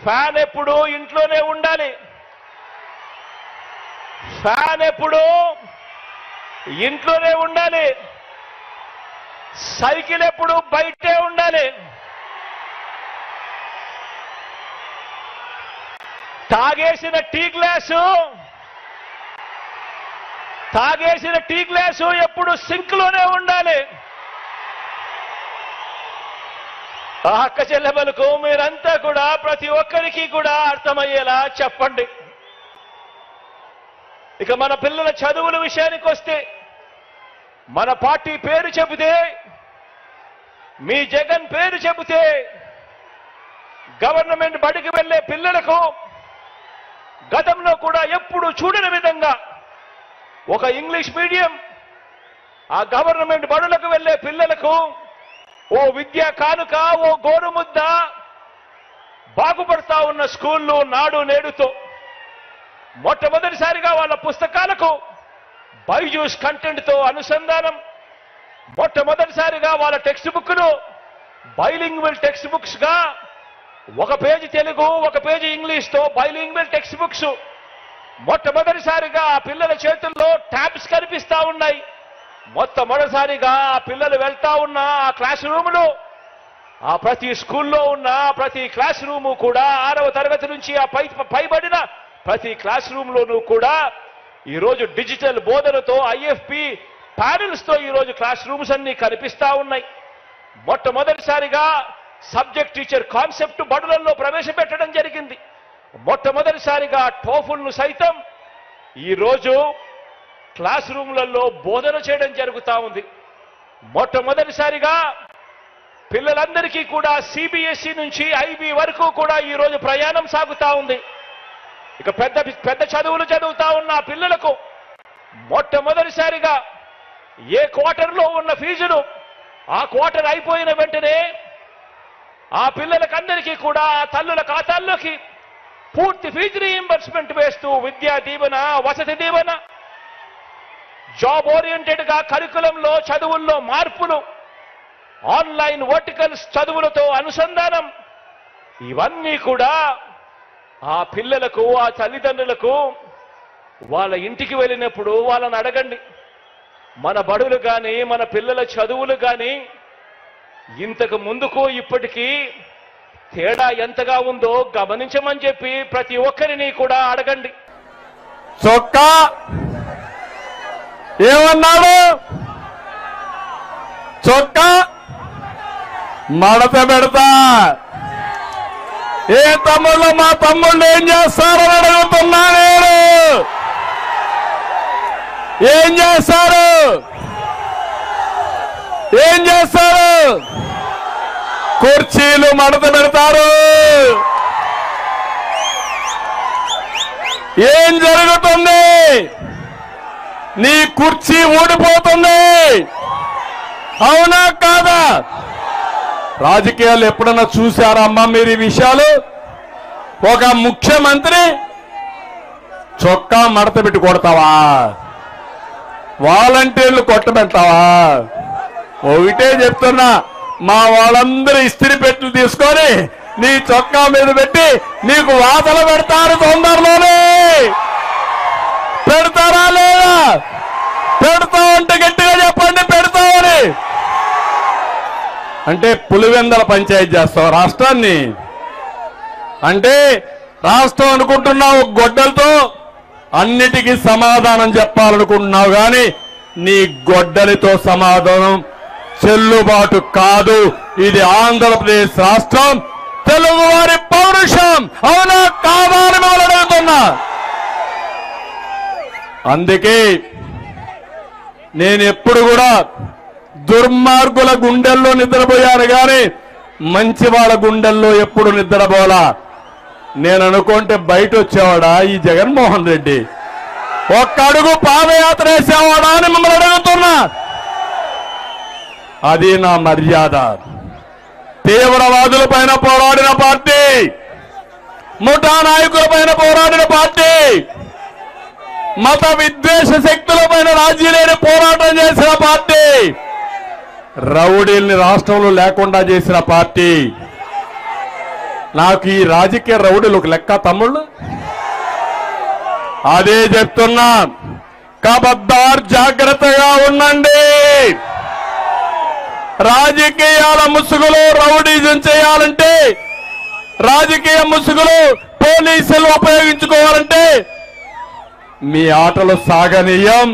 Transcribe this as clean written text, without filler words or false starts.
Fan ఎప్పుడు ఇంట్లోనే ఉండాలి, ఫ్యాన్ ఎప్పుడు ఇంట్లోనే ఉండాలి, సైకిల్ ఎప్పుడు బయటే ఉండాలి, తాగేసిన టీ గ్లాసు ఎప్పుడు సింక్లోనే ఉండాలి. అక్క చెల్లెమ్మలకు మీరంతా కూడా ప్రతి ఒక్కరికి కూడా అర్థమయ్యేలా చెప్పండి. ఇక మన పిల్లల చదువుల విషయానికి వస్తే మన పార్టీ పేరు చెబితే, మీ జగన్ పేరు చెబితే గవర్నమెంట్ బడికి వెళ్లే పిల్లలకు గతంలో కూడా ఎప్పుడు చూడని విధంగా ఒక ఇంగ్లీష్ మీడియం ఆ గవర్నమెంట్ బడులకు వెళ్లే పిల్లలకు ఓ విద్యా కానుక, ఓ గోరుముద్ద బాగుపడతా ఉన్న స్కూళ్ళు నాడు నేడుతో మొట్టమొదటిసారిగా వాళ్ళ పుస్తకాలకు బైజూస్ కంటెంట్తో అనుసంధానం, మొట్టమొదటిసారిగా వాళ్ళ టెక్స్ట్ బుక్ను బైలింగ్వల్ టెక్స్ట్ బుక్స్ గా ఒక పేజీ తెలుగు ఒక పేజీ ఇంగ్లీష్తో బైలింగ్వల్ టెక్స్ట్ బుక్స్ మొట్టమొదటిసారిగా ఆ పిల్లల చేతుల్లో ట్యాబ్స్ కనిపిస్తా ఉన్నాయి. మొట్టమొదటిసారిగా ఆ పిల్లలు వెళ్తా ఉన్న ఆ క్లాస్ రూములు, ఆ ప్రతి స్కూల్లో ఉన్న ప్రతి క్లాస్ రూము కూడా 6వ తరగతి నుంచి ఆ పైబడిన ప్రతి క్లాస్ రూమ్లోనూ కూడా ఈరోజు డిజిటల్ బోధనతో ఐఎఫ్పి ప్యానెల్స్ తో ఈరోజు క్లాస్ రూమ్స్ అన్ని కనిపిస్తా ఉన్నాయి. మొట్టమొదటిసారిగా సబ్జెక్ట్ టీచర్ కాన్సెప్ట్ బడులలో ప్రవేశపెట్టడం జరిగింది. మొట్టమొదటిసారిగా టోఫుల్ను సైతం ఈరోజు క్లాస్ రూమ్లలో బోధన చేయడం జరుగుతూ ఉంది. మొట్టమొదటిసారిగా పిల్లలందరికీ కూడా సిబిఎస్ఈ నుంచి ఐబీ వరకు కూడా ఈరోజు ప్రయాణం సాగుతా ఉంది. ఇక పెద్ద చదువులు చదువుతా ఉన్న పిల్లలకు మొట్టమొదటిసారిగా ఏ క్వార్టర్లో ఉన్న ఫీజులు ఆ క్వార్టర్ అయిపోయిన వెంటనే ఆ పిల్లలకందరికీ కూడా ఆ తల్లుల ఖాతాల్లోకి పూర్తి ఫీజు రీయింబర్స్మెంట్ వేస్తూ విద్యా దీవెన, వసతి దీవెన, జాబ్ ఓరియంటెడ్ గా కరికులంలో చదువుల్లో మార్పులు, ఆన్లైన్ వర్టికల్స్ చదువులతో అనుసంధానం, ఇవన్నీ కూడా ఆ పిల్లలకు ఆ తల్లిదండ్రులకు వాళ్ళ ఇంటికి వెళ్ళినప్పుడు వాళ్ళని అడగండి. మన బడులు కానీ మన పిల్లల చదువులు కానీ ఇంతకు ముందుకు ఇప్పటికీ తేడా ఎంతగా ఉందో గమనించమని చెప్పి ప్రతి ఒక్కరిని కూడా అడగండి. చొక్కా ఏమన్నాడు? చొక్కా మడత పెడతా. ఏ తమ్ముళ్ళు మా తమ్ముళ్ళు ఏం చేస్తారని అడుగుతున్నా నేను. ఏం చేస్తారు? ఏం చేస్తారు? కుర్చీలు మడత పెడతారు. ఏం జరుగుతుంది? నీ కుర్చీ ఊడిపోతుంది. అవునా కాదా? రాజకీయాలు ఎప్పుడన్నా చూశారమ్మా మీరు ఈ విషయాలు? ఒక ముఖ్యమంత్రి చొక్కా మడత పెట్టి కొడతావా? వాలంటీర్లు కొట్టబెడతావా? ఒకటే చెప్తున్నా, మా వాళ్ళందరూ ఇస్త్రీ పెట్టెలు తీసుకొని నీ చొక్కా మీద పెట్టి నీకు వాతలు పెడతారు. తొందరలోనే పెడతారా లేదా? పెడతామంటే గట్టిగా చెప్పండి పెడతామని. అంటే పులివెందల పంచాయతీ చేస్తావు రాష్ట్రాన్ని? అంటే రాష్ట్రం అనుకుంటున్నావు గొడ్డలతో అన్నిటికీ సమాధానం చెప్పాలనుకుంటున్నావు, కానీ నీ గొడ్డలితో సమాధానం చెల్లుబాటు కాదు. ఇది ఆంధ్రప్రదేశ్ రాష్ట్రం, తెలుగువారి పౌరుషం. అవునా కాదా అని మేము అడుగుతున్నా. అందుకే నేను ఎప్పుడు కూడా దుర్మార్గుల గుండెల్లో నిద్రపోయాను, కానీ మంచి వాళ్ళ గుండెల్లో ఎప్పుడు నిద్రపోలా. నేను అనుకుంటే బయట వచ్చేవాడా ఈ జగన్మోహన్ రెడ్డి? ఒక్క అడుగు పాదయాత్ర వేసేవాడా అని మిమ్మల్ని అడుగుతున్నా. అది నా మర్యాద. తీవ్రవాదుల పైన పోరాడిన పార్టీ, ముఠా నాయకుల పైన పోరాడిన పార్టీ, మత విద్వేష శక్తుల పైన రాజీ లేని పోరాటం చేసిన పార్టీ, రౌడీల్ని రాష్ట్రంలో లేకుండా చేసిన పార్టీ. నాకు ఈ రాజకీయ రౌడీలు ఒక లెక్క తమ్ముళ్ళు. అదే చెప్తున్నా, కబద్దార్ జాగ్రత్తగా ఉండండి. రాజకీయాల ముసుగులో రౌడీజం చేయాలంటే, రాజకీయ ముసుగులో పోలీసులు ఉపయోగించుకోవాలంటే మీ ఆటలు సాగనీయం.